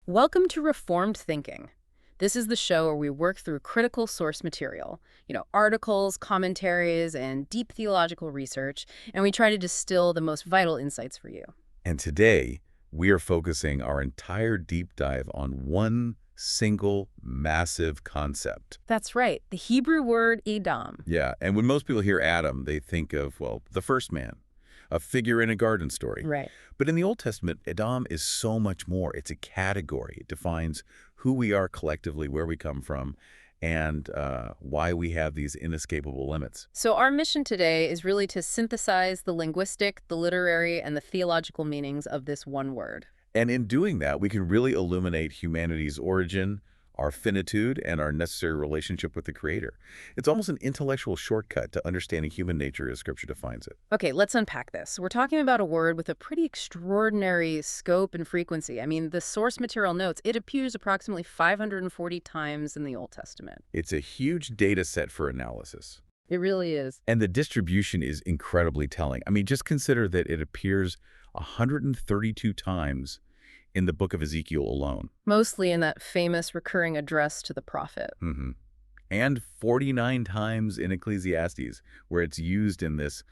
Welcome to Reformed Thinking. This is the show where we work through critical source material, articles, commentaries, and deep theological research, and we try to distill the most vital insights for you. And today, we are focusing our entire deep dive on one single massive concept. That's right, the Hebrew word Adam. Yeah, and when most people hear Adam, they think of, well, the first man, a figure in a garden story. Right. But in the Old Testament, Adam is so much more. It's a category. It defines who we are collectively, where we come from, and why we have these inescapable limits. So our mission today is really to synthesize the linguistic, the literary, and the theological meanings of this one word. And in doing that, we can really illuminate humanity's origin, our finitude, and our necessary relationship with the Creator. It's almost an intellectual shortcut to understanding human nature as Scripture defines it. Okay, let's unpack this. We're talking about a word with a pretty extraordinary scope and frequency. I mean, the source material notes, it appears approximately 540 times in the Old Testament. It's a huge data set for analysis. It really is. And the distribution is incredibly telling. I mean, just consider that it appears 132 times in the book of Ezekiel alone. Mostly in that famous recurring address to the prophet. And 49 times in Ecclesiastes, where it's used in this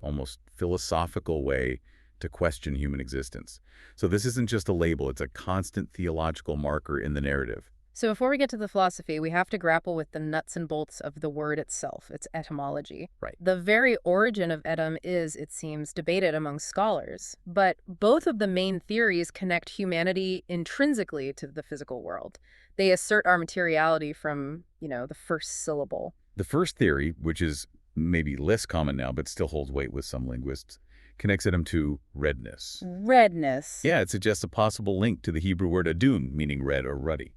almost philosophical way to question human existence. So this isn't just a label, it's a constant theological marker in the narrative. So before we get to the philosophy, we have to grapple with the nuts and bolts of the word itself, its etymology. Right. The very origin of Edom is, it seems, debated among scholars, but both of the main theories connect humanity intrinsically to the physical world. They assert our materiality from, the first syllable. The first theory, which is maybe less common now but still holds weight with some linguists, connects Edom to redness. Redness. Yeah, it suggests a possible link to the Hebrew word adum, meaning red or ruddy.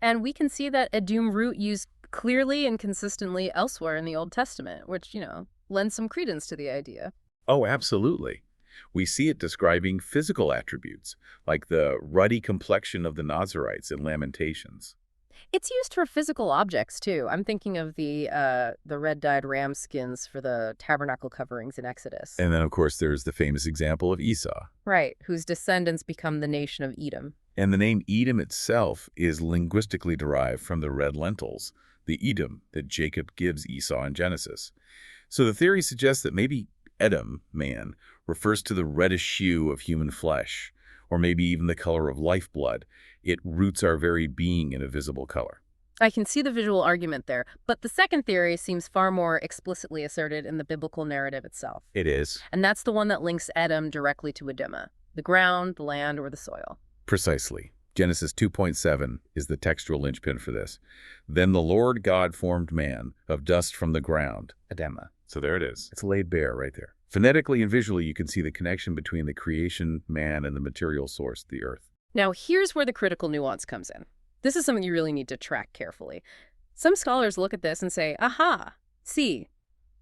And we can see that Edom root used clearly and consistently elsewhere in the Old Testament, which, lends some credence to the idea. Oh, absolutely. We see it describing physical attributes, like the ruddy complexion of the Nazarites in Lamentations. It's used for physical objects, too. I'm thinking of the red-dyed ram skins for the tabernacle coverings in Exodus. And then, of course, there's the famous example of Esau. Right, whose descendants become the nation of Edom. And the name Edom itself is linguistically derived from the red lentils, the Edom that Jacob gives Esau in Genesis. So the theory suggests that maybe Edom, man, refers to the reddish hue of human flesh, or maybe even the color of lifeblood. It roots our very being in a visible color. I can see the visual argument there, but the second theory seems far more explicitly asserted in the biblical narrative itself. It is. And that's the one that links Edom directly to adamah, the ground, the land, or the soil. Precisely. Genesis 2.7 is the textual linchpin for this. Then the Lord God formed man of dust from the ground, adamah. So there it is. It's laid bare right there. Phonetically and visually, you can see the connection between the creation, man, and the material source, the earth. Now, here's where the critical nuance comes in. This is something you really need to track carefully. Some scholars look at this and say, aha, see,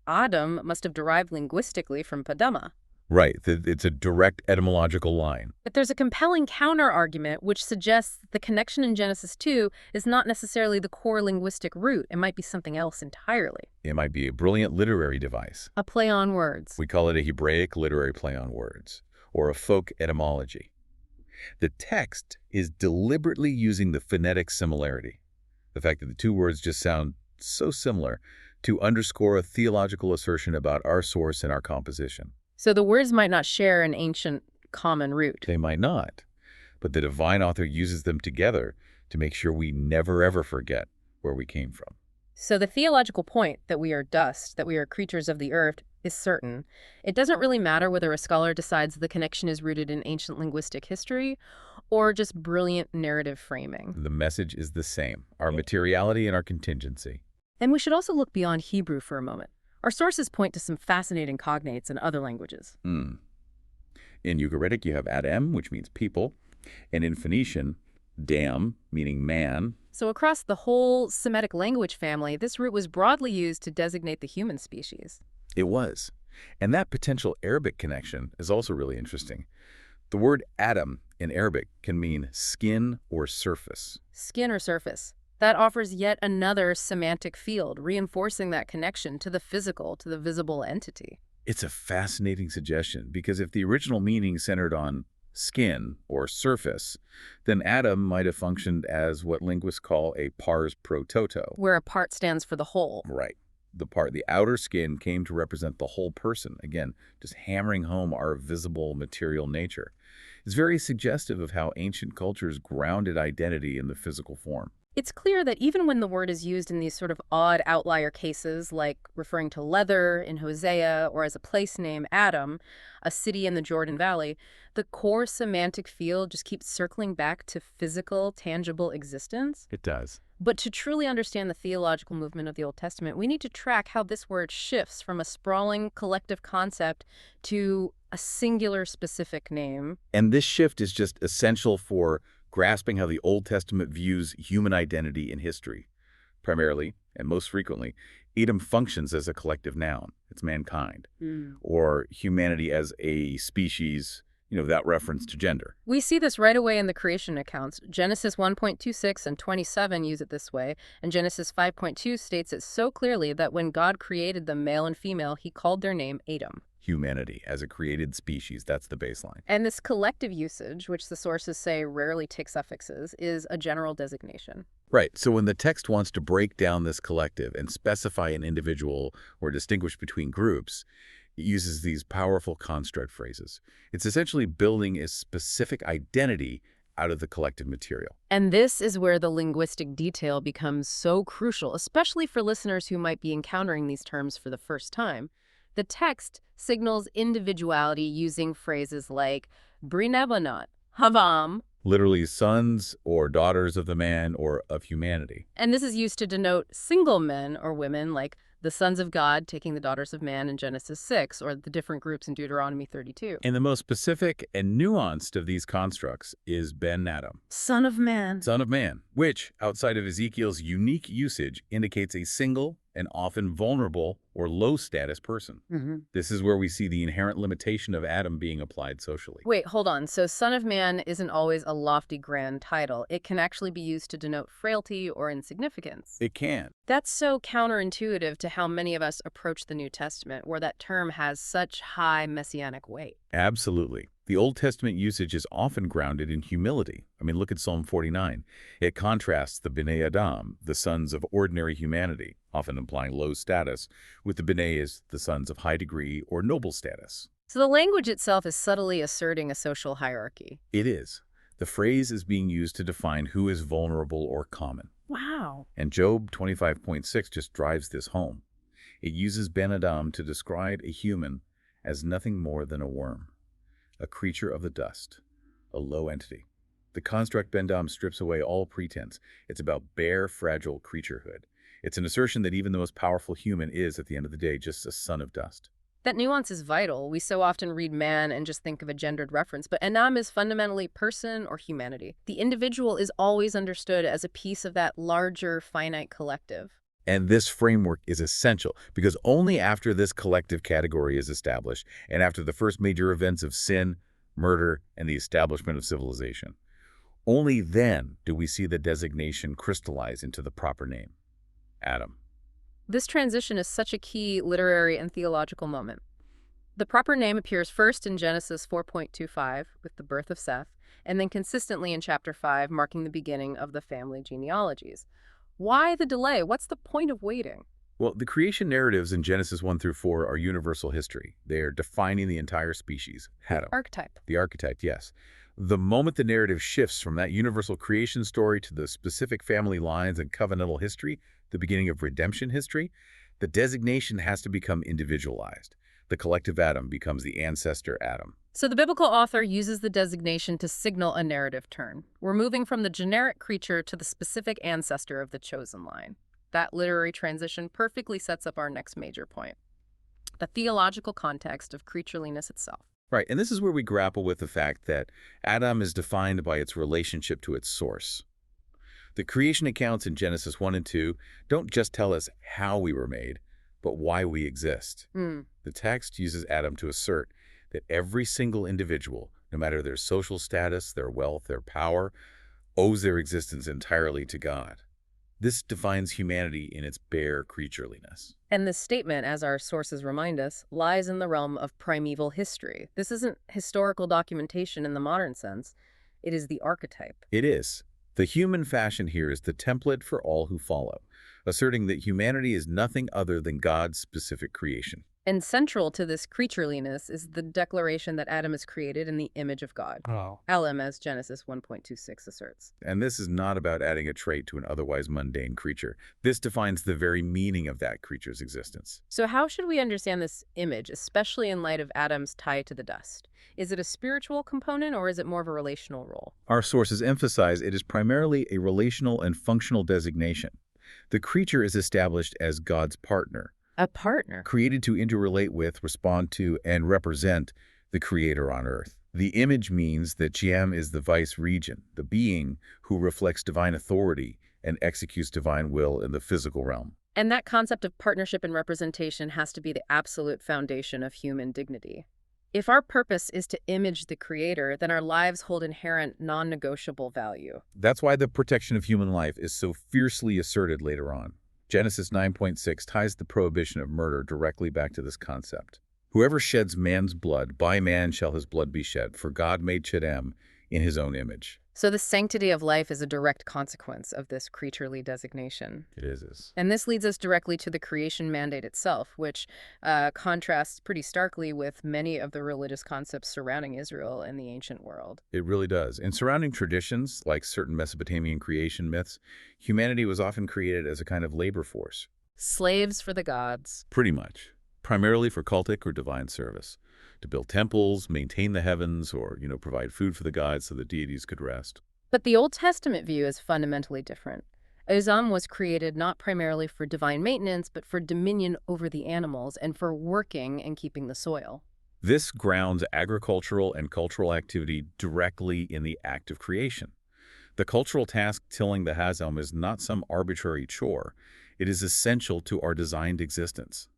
Adam must have derived linguistically from padama. Right. It's a direct etymological line. But there's a compelling counter-argument which suggests the connection in Genesis 2 is not necessarily the core linguistic root. It might be something else entirely. It might be a brilliant literary device. A play on words. We call it a Hebraic literary play on words, or a folk etymology. The text is deliberately using the phonetic similarity, the fact that the two words just sound so similar, to underscore a theological assertion about our source and our composition. So the words might not share an ancient common root. They might not, but the divine author uses them together to make sure we never ever forget where we came from. So the theological point that we are dust, that we are creatures of the earth, is certain. It doesn't really matter whether a scholar decides the connection is rooted in ancient linguistic history or just brilliant narrative framing. The message is the same, our materiality and our contingency. And we should also look beyond Hebrew for a moment. Our sources point to some fascinating cognates in other languages. In Ugaritic, you have Adam, which means people, and in Phoenician, dam, meaning man. So across the whole Semitic language family, this root was broadly used to designate the human species. It was. And that potential Arabic connection is also really interesting. The word Adam in Arabic can mean skin or surface. Skin or surface. That offers yet another semantic field, reinforcing that connection to the physical, to the visible entity. It's a fascinating suggestion because if the original meaning centered on skin, or surface, then Adam might have functioned as what linguists call a pars pro toto. Where a part stands for the whole. Right. The outer skin came to represent the whole person, again, just hammering home our visible material nature. It's very suggestive of how ancient cultures grounded identity in the physical form. It's clear that even when the word is used in these sort of odd outlier cases, like referring to leather in Hosea or as a place name, Adam, a city in the Jordan Valley, the core semantic field just keeps circling back to physical, tangible existence. It does. But to truly understand the theological movement of the Old Testament, we need to track how this word shifts from a sprawling collective concept to a singular specific name. And this shift is just essential for grasping how the Old Testament views human identity in history. Primarily, and most frequently, Edom functions as a collective noun. It's mankind. Or humanity as a species, without reference to gender. We see this right away in the creation accounts. Genesis 1.26 and 27 use it this way, and Genesis 5.2 states it so clearly that when God created them male and female, he called their name Adam. Humanity as a created species, that's the baseline. And this collective usage, which the sources say rarely takes suffixes, is a general designation. Right, so when the text wants to break down this collective and specify an individual or distinguish between groups, it uses these powerful construct phrases. It's essentially building a specific identity out of the collective material. And this is where the linguistic detail becomes so crucial, especially for listeners who might be encountering these terms for the first time. The text signals individuality using phrases like brinebanot, havam, Literally sons or daughters of the man or of humanity. and this is used to denote single men or women, like the sons of God taking the daughters of man in Genesis 6, or the different groups in Deuteronomy 32. And the most specific and nuanced of these constructs is Ben Adam, Son of man. son of man, which, outside of Ezekiel's unique usage, indicates a single and often vulnerable or low-status person. This is where we see the inherent limitation of Adam being applied socially. Wait, hold on. So Son of Man isn't always a lofty, grand title. It can actually be used to denote frailty or insignificance. It can. That's so counterintuitive to how many of us approach the New Testament, where that term has such high messianic weight. Absolutely. The Old Testament usage is often grounded in humility. Look at Psalm 49. It contrasts the Bnei Adam, the sons of ordinary humanity, often implying low status, with the Bnei as the sons of high degree or noble status. So the language itself is subtly asserting a social hierarchy. It is. The phrase is being used to define who is vulnerable or common. Wow. And Job 25.6 just drives this home. It uses Ben Adam to describe a human as nothing more than a worm, a creature of the dust, a low entity. The construct Ben Adam strips away all pretense. It's about bare, fragile creaturehood. It's an assertion that even the most powerful human is, at the end of the day, just a son of dust. That nuance is vital. We so often read man and just think of a gendered reference, but Anam is fundamentally person or humanity. The individual is always understood as a piece of that larger, finite collective. And this framework is essential because only after this collective category is established and after the first major events of sin, murder, and the establishment of civilization, only then do we see the designation crystallize into the proper name, Adam. This transition is such a key literary and theological moment. The proper name appears first in Genesis 4.25 with the birth of Seth, and then consistently in chapter 5, marking the beginning of the family genealogies. Why the delay? What's the point of waiting? Well, the creation narratives in Genesis 1 through 4 are universal history. They are defining the entire species, Adam. Archetype. The archetype, yes. The moment the narrative shifts from that universal creation story to the specific family lines and covenantal history, the beginning of redemption history, the designation has to become individualized. The collective Adam becomes the ancestor Adam. So the biblical author uses the designation to signal a narrative turn. We're moving from the generic creature to the specific ancestor of the chosen line. That literary transition perfectly sets up our next major point, the theological context of creatureliness itself. Right, and this is where we grapple with the fact that Adam is defined by its relationship to its source. The creation accounts in Genesis 1 and 2 don't just tell us how we were made, but why we exist. The text uses Adam to assert that every single individual, no matter their social status, their wealth, their power, owes their existence entirely to God. This defines humanity in its bare creatureliness. And this statement, as our sources remind us, lies in the realm of primeval history. This isn't historical documentation in the modern sense. It is the archetype. It is. The human fashion here is the template for all who follow, asserting that humanity is nothing other than God's specific creation. And central to this creatureliness is the declaration that Adam is created in the image of God. Oh. Alam, as Genesis 1.26 asserts. And this is not about adding a trait to an otherwise mundane creature. This defines the very meaning of that creature's existence. So how should we understand this image, especially in light of Adam's tie to the dust? Is it a spiritual component or is it more of a relational role? Our sources emphasize it is primarily a relational and functional designation. The creature is established as God's partner, A partner. created to interrelate with, respond to, and represent the Creator on earth. The image means that Chiam is the vice-regent, the being who reflects divine authority and executes divine will in the physical realm. And that concept of partnership and representation has to be the absolute foundation of human dignity. If our purpose is to image the Creator, then our lives hold inherent, non-negotiable value. That's why the protection of human life is so fiercely asserted later on. Genesis 9.6 ties the prohibition of murder directly back to this concept. Whoever sheds man's blood, by man shall his blood be shed, for God made Chedem in his own image. So the sanctity of life is a direct consequence of this creaturely designation. It is. And this leads us directly to the creation mandate itself, which contrasts pretty starkly with many of the religious concepts surrounding Israel in the ancient world. It really does. In surrounding traditions, like certain Mesopotamian creation myths, humanity was often created as a kind of labor force. Slaves for the gods. Pretty much. Primarily for cultic or divine service. To build temples, maintain the heavens, or, provide food for the gods so the deities could rest. But the Old Testament view is fundamentally different. Adam was created not primarily for divine maintenance, but for dominion over the animals and for working and keeping the soil. This grounds agricultural and cultural activity directly in the act of creation. The cultural task tilling the Hazam is not some arbitrary chore. It is essential to our designed existence.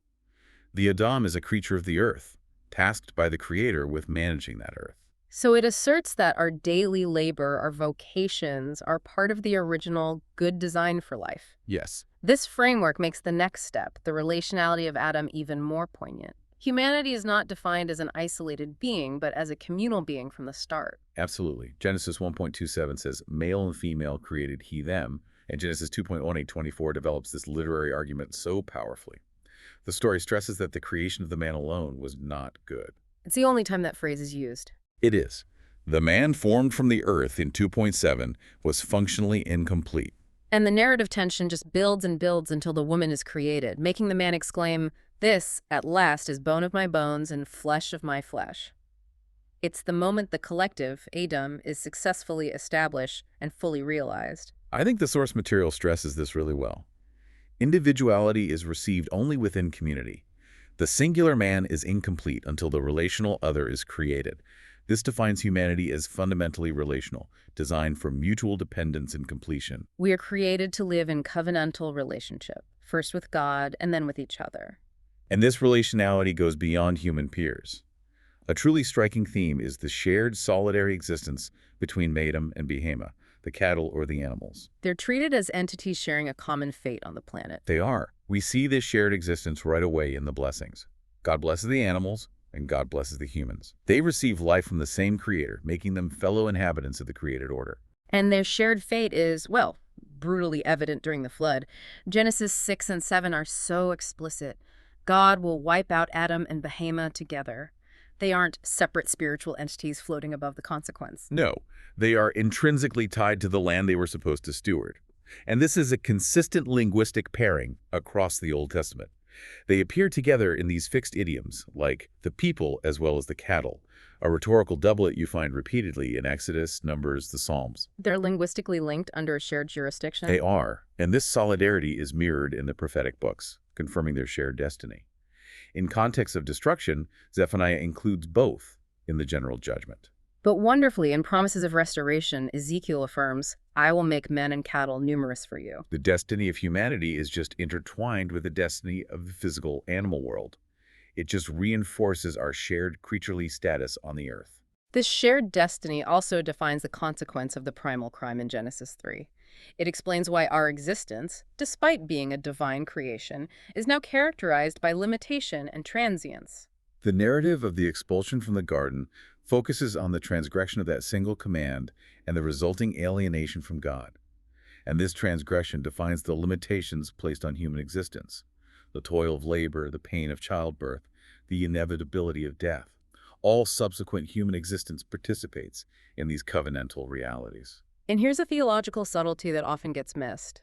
The Adam is a creature of the earth, tasked by the Creator with managing that earth. So it asserts that our daily labor, our vocations, are part of the original good design for life. Yes. This framework makes the next step, the relationality of Adam, even more poignant. Humanity is not defined as an isolated being, but as a communal being from the start. Absolutely. Genesis 1.27 says, male and female created he them, and Genesis 2.1824 develops this literary argument so powerfully. The story stresses that the creation of the man alone was not good. It's the only time that phrase is used. It is. The man formed from the earth in 2.7 was functionally incomplete. And the narrative tension just builds and builds until the woman is created, making the man exclaim, "This, at last, is bone of my bones and flesh of my flesh." It's the moment the collective, Adam, is successfully established and fully realized. I think the source material stresses this really well. Individuality is received only within community. The singular man is incomplete until the relational other is created. This defines humanity as fundamentally relational, designed for mutual dependence and completion. We are created to live in covenantal relationship, first with God and then with each other. And this relationality goes beyond human peers. A truly striking theme is the shared solitary existence between Adam and Behema, the cattle or the animals. They're treated as entities sharing a common fate on the planet. They are. We see this shared existence right away in the blessings. God blesses the animals, and God blesses the humans. They receive life from the same Creator, making them fellow inhabitants of the created order. And their shared fate is, well, brutally evident during the flood. Genesis 6 and 7 are so explicit. God will wipe out Adam and Behema together. They aren't separate spiritual entities floating above the consequence. No, they are intrinsically tied to the land they were supposed to steward. And this is a consistent linguistic pairing across the Old Testament. They appear together in these fixed idioms, like the people as well as the cattle, a rhetorical doublet you find repeatedly in Exodus, Numbers, the Psalms. They're linguistically linked under a shared jurisdiction. They are, and this solidarity is mirrored in the prophetic books, confirming their shared destiny. In context of destruction, Zephaniah includes both in the general judgment. But wonderfully, in promises of restoration, Ezekiel affirms, "I will make men and cattle numerous for you." The destiny of humanity is just intertwined with the destiny of the physical animal world. It just reinforces our shared creaturely status on the earth. This shared destiny also defines the consequence of the primal crime in Genesis 3. It explains why our existence, despite being a divine creation, is now characterized by limitation and transience. The narrative of the expulsion from the garden focuses on the transgression of that single command and the resulting alienation from God. And this transgression defines the limitations placed on human existence: the toil of labor, the pain of childbirth, the inevitability of death. All subsequent human existence participates in these covenantal realities. And here's a theological subtlety that often gets missed.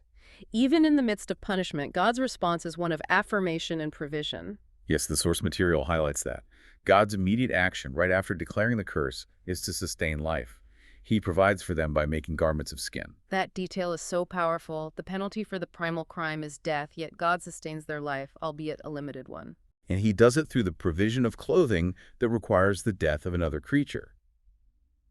Even in the midst of punishment, God's response is one of affirmation and provision. Yes, the source material highlights that. God's immediate action right after declaring the curse is to sustain life. He provides for them by making garments of skin. That detail is so powerful. The penalty for the primal crime is death, yet God sustains their life, albeit a limited one. And he does it through the provision of clothing that requires the death of another creature.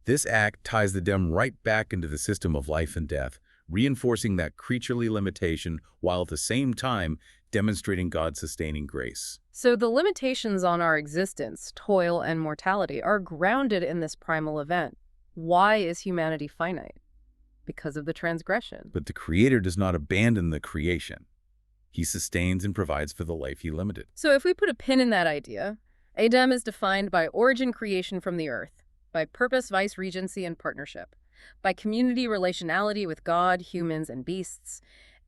This act ties the dem right back into the system of life and death, reinforcing that creaturely limitation while at the same time demonstrating God's sustaining grace. So the limitations on our existence, toil and mortality, are grounded in this primal event. Why is humanity finite? Because of the transgression. But the Creator does not abandon the creation. He sustains and provides for the life he limited. So if we put a pin in that idea, Adam is defined by origin creation from the earth, by purpose, vice, regency, and partnership, by community relationality with God, humans, and beasts,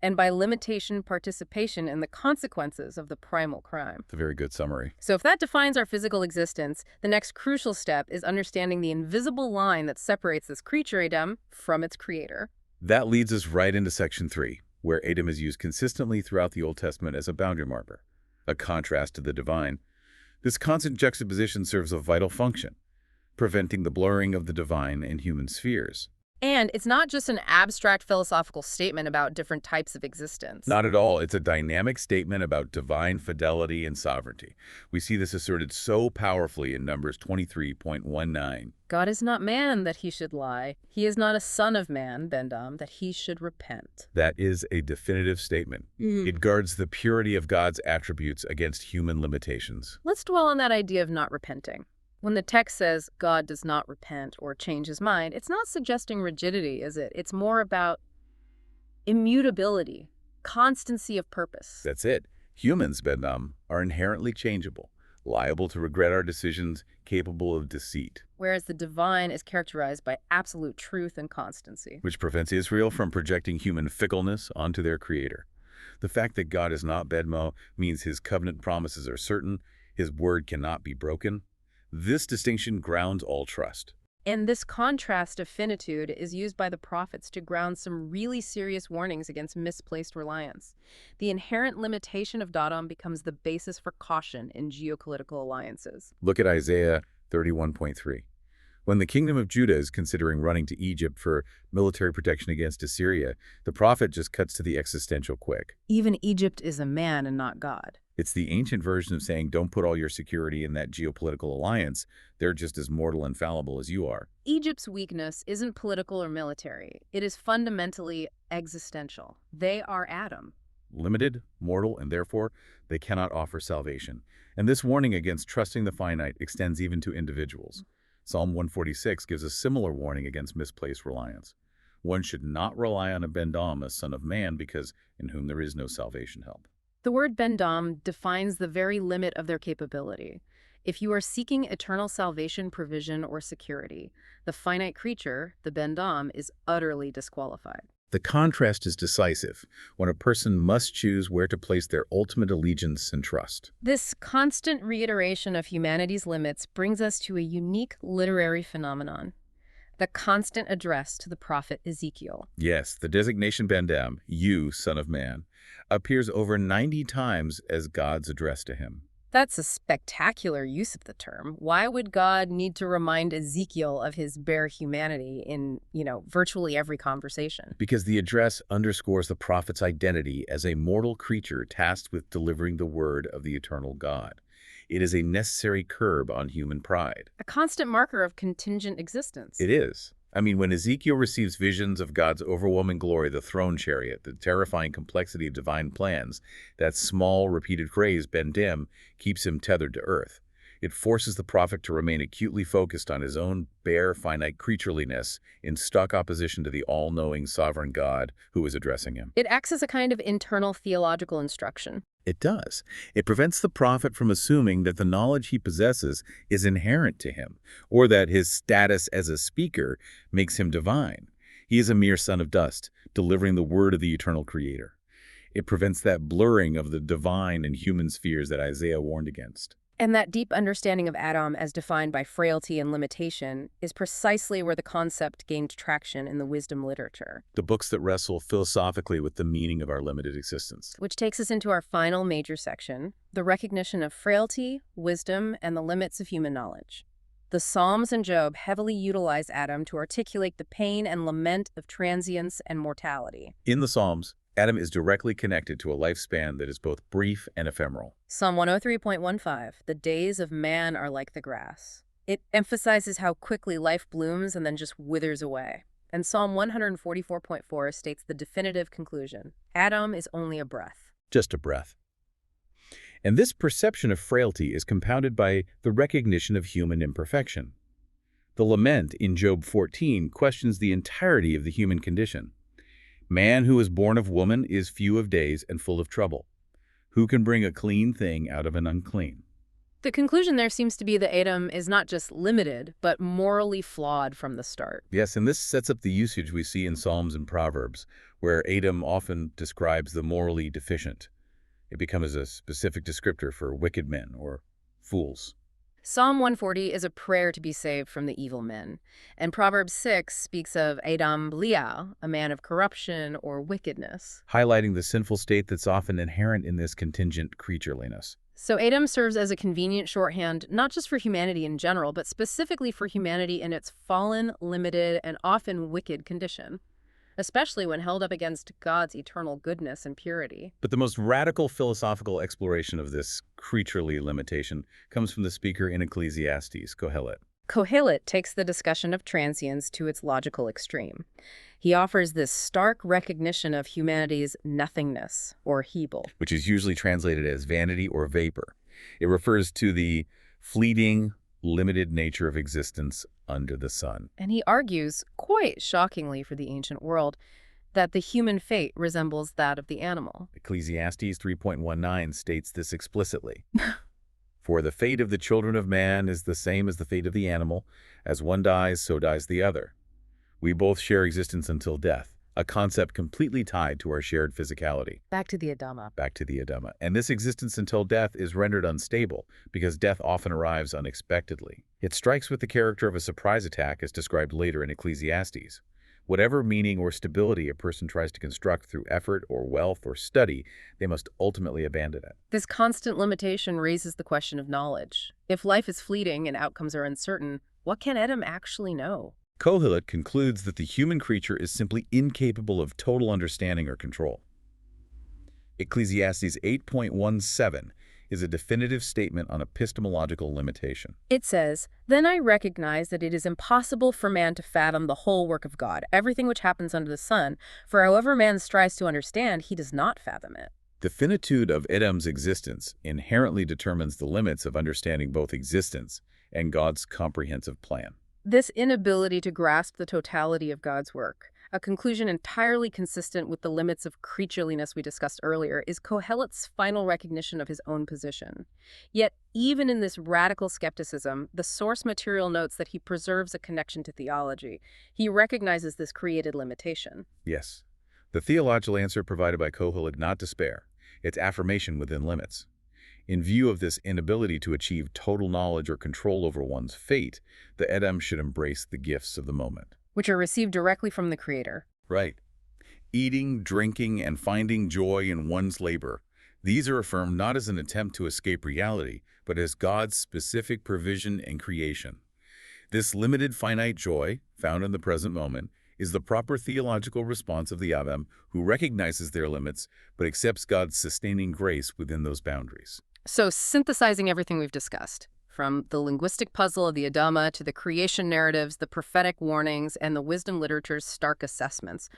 and by limitation participation in the consequences of the primal crime. It's a very good summary. So if that defines our physical existence, the next crucial step is understanding the invisible line that separates this creature, Adam, from its creator. That leads us right into section 3, where Adam is used consistently throughout the Old Testament as a boundary marker, a contrast to the divine. This constant juxtaposition serves a vital function, preventing the blurring of the divine and human spheres. And it's not just an abstract philosophical statement about different types of existence. Not at all. It's a dynamic statement about divine fidelity and sovereignty. We see this asserted so powerfully in Numbers 23:19. God is not man that he should lie. He is not a son of man, Bendam, that he should repent. That is a definitive statement. It guards the purity of God's attributes against human limitations. Let's dwell on that idea of not repenting. When the text says God does not repent or change his mind, it's not suggesting rigidity, is it? It's more about immutability, constancy of purpose. That's it. Humans, Bednam, are inherently changeable, liable to regret our decisions, capable of deceit. Whereas the divine is characterized by absolute truth and constancy. Which prevents Israel from projecting human fickleness onto their creator. The fact that God is not Bedmo means his covenant promises are certain, his word cannot be broken. This distinction grounds all trust. And this contrast of finitude is used by the prophets to ground some really serious warnings against misplaced reliance. The inherent limitation of Dodom becomes the basis for caution in geopolitical alliances. Look at Isaiah 31:3. When the kingdom of Judah is considering running to Egypt for military protection against Assyria, the prophet just cuts to the existential quick. Even Egypt is a man and not God. It's the ancient version of saying, don't put all your security in that geopolitical alliance. They're just as mortal and fallible as you are. Egypt's weakness isn't political or military. It is fundamentally existential. They are Adam. Limited, mortal, and therefore they cannot offer salvation. And this warning against trusting the finite extends even to individuals. Psalm 146 gives a similar warning against misplaced reliance. One should not rely on a Bendam, a son of man, because in whom there is no salvation help. The word Bendam defines the very limit of their capability. If you are seeking eternal salvation, provision, or security, the finite creature, the Bendam, is utterly disqualified. The contrast is decisive when a person must choose where to place their ultimate allegiance and trust. This constant reiteration of humanity's limits brings us to a unique literary phenomenon: the constant address to the prophet Ezekiel. Yes, the designation Bendam, you, son of man, appears over 90 times as God's address to him. That's a spectacular use of the term. Why would God need to remind Ezekiel of his bare humanity in, virtually every conversation? Because the address underscores the prophet's identity as a mortal creature tasked with delivering the word of the eternal God. It is a necessary curb on human pride. A constant marker of contingent existence. It is. When Ezekiel receives visions of God's overwhelming glory, the throne chariot, the terrifying complexity of divine plans, that small, repeated phrase, Bendim, keeps him tethered to earth. It forces the prophet to remain acutely focused on his own bare, finite creatureliness in stark opposition to the all-knowing sovereign God who is addressing him. It acts as a kind of internal theological instruction. It does. It prevents the prophet from assuming that the knowledge he possesses is inherent to him, or that his status as a speaker makes him divine. He is a mere son of dust, delivering the word of the eternal Creator. It prevents that blurring of the divine and human spheres that Isaiah warned against. And that deep understanding of Adam as defined by frailty and limitation is precisely where the concept gained traction in the wisdom literature. The books that wrestle philosophically with the meaning of our limited existence. Which takes us into our final major section, the recognition of frailty, wisdom, and the limits of human knowledge. The Psalms and Job heavily utilize Adam to articulate the pain and lament of transience and mortality. In the Psalms, Adam is directly connected to a lifespan that is both brief and ephemeral. Psalm 103.15, the days of man are like the grass. It emphasizes how quickly life blooms and then just withers away. And Psalm 144.4 states the definitive conclusion: Adam is only a breath. Just a breath. And this perception of frailty is compounded by the recognition of human imperfection. The lament in Job 14 questions the entirety of the human condition. Man who is born of woman is few of days and full of trouble. Who can bring a clean thing out of an unclean? The conclusion there seems to be that Adam is not just limited, but morally flawed from the start. Yes, and this sets up the usage we see in Psalms and Proverbs, where Adam often describes the morally deficient. It becomes a specific descriptor for wicked men or fools. Psalm 140 is a prayer to be saved from the evil men, and Proverbs 6 speaks of Adam Belial, a man of corruption or wickedness, highlighting the sinful state that's often inherent in this contingent creatureliness. So Adam serves as a convenient shorthand, not just for humanity in general, but specifically for humanity in its fallen, limited, and often wicked condition, especially when held up against God's eternal goodness and purity. But the most radical philosophical exploration of this creaturely limitation comes from the speaker in Ecclesiastes, Kohelet. Kohelet takes the discussion of transience to its logical extreme. He offers this stark recognition of humanity's nothingness, or Hebel, which is usually translated as vanity or vapor. It refers to the fleeting, limited nature of existence under the sun. And he argues, quite shockingly for the ancient world, that the human fate resembles that of the animal. Ecclesiastes 3.19 states this explicitly. For the fate of the children of man is the same as the fate of the animal. As one dies, so dies the other. We both share existence until death, a concept completely tied to our shared physicality. Back to the adamah. Back to the adamah. And this existence until death is rendered unstable because death often arrives unexpectedly. It strikes with the character of a surprise attack as described later in Ecclesiastes. Whatever meaning or stability a person tries to construct through effort or wealth or study, they must ultimately abandon it. This constant limitation raises the question of knowledge. If life is fleeting and outcomes are uncertain, what can Adam actually know? Kohelet concludes that the human creature is simply incapable of total understanding or control. Ecclesiastes 8.17 is a definitive statement on epistemological limitation. It says, "Then I recognize that it is impossible for man to fathom the whole work of God, everything which happens under the sun, for however man strives to understand, he does not fathom it." The finitude of Adam's existence inherently determines the limits of understanding both existence and God's comprehensive plan. This inability to grasp the totality of God's work, a conclusion entirely consistent with the limits of creatureliness we discussed earlier, is Kohelet's final recognition of his own position. Yet, even in this radical skepticism, the source material notes that he preserves a connection to theology. He recognizes this created limitation. Yes. The theological answer provided by Kohelet not despair. It's affirmation within limits. In view of this inability to achieve total knowledge or control over one's fate, the Adam should embrace the gifts of the moment, which are received directly from the Creator. Right. Eating, drinking, and finding joy in one's labor. These are affirmed not as an attempt to escape reality, but as God's specific provision and creation. This limited finite joy, found in the present moment, is the proper theological response of the Adam, who recognizes their limits, but accepts God's sustaining grace within those boundaries. So, synthesizing everything we've discussed, from the linguistic puzzle of the adamah to the creation narratives, the prophetic warnings, and the wisdom literature's stark assessments,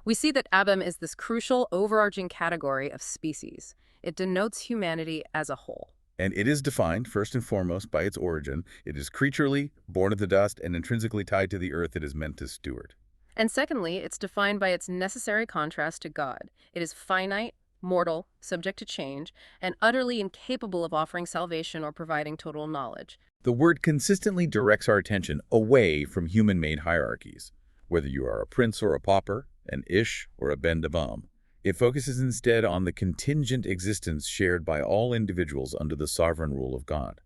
we see that Adam is this crucial, overarching category of species. It denotes humanity as a whole. And it is defined, first and foremost, by its origin. It is creaturely, born of the dust, and intrinsically tied to the earth it is meant to steward. And secondly, it's defined by its necessary contrast to God. It is finite, mortal, subject to change, and utterly incapable of offering salvation or providing total knowledge. The word consistently directs our attention away from human-made hierarchies. Whether you are a prince or a pauper, an Ish or a Ben Dabam, it focuses instead on the contingent existence shared by all individuals under the sovereign rule of God.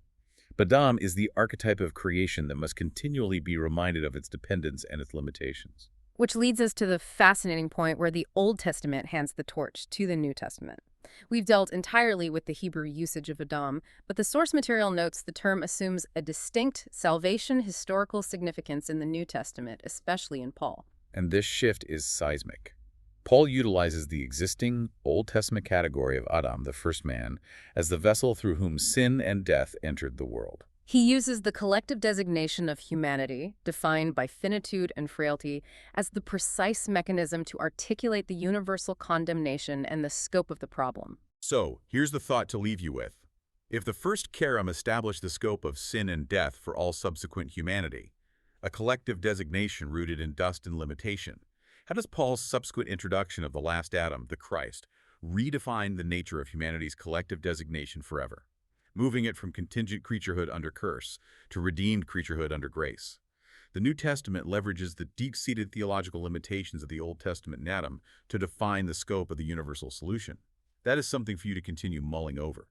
Badam is the archetype of creation that must continually be reminded of its dependence and its limitations. Which leads us to the fascinating point where the Old Testament hands the torch to the New Testament. We've dealt entirely with the Hebrew usage of Adam, but the source material notes the term assumes a distinct salvation historical significance in the New Testament, especially in Paul. And this shift is seismic. Paul utilizes the existing Old Testament category of Adam, the first man, as the vessel through whom sin and death entered the world. He uses the collective designation of humanity, defined by finitude and frailty, as the precise mechanism to articulate the universal condemnation and the scope of the problem. So, here's the thought to leave you with. If the first Kerem established the scope of sin and death for all subsequent humanity, a collective designation rooted in dust and limitation, how does Paul's subsequent introduction of the last Adam, the Christ, redefine the nature of humanity's collective designation forever, moving it from contingent creaturehood under curse to redeemed creaturehood under grace? The New Testament leverages the deep-seated theological limitations of the Old Testament in Adam to define the scope of the universal solution. That is something for you to continue mulling over.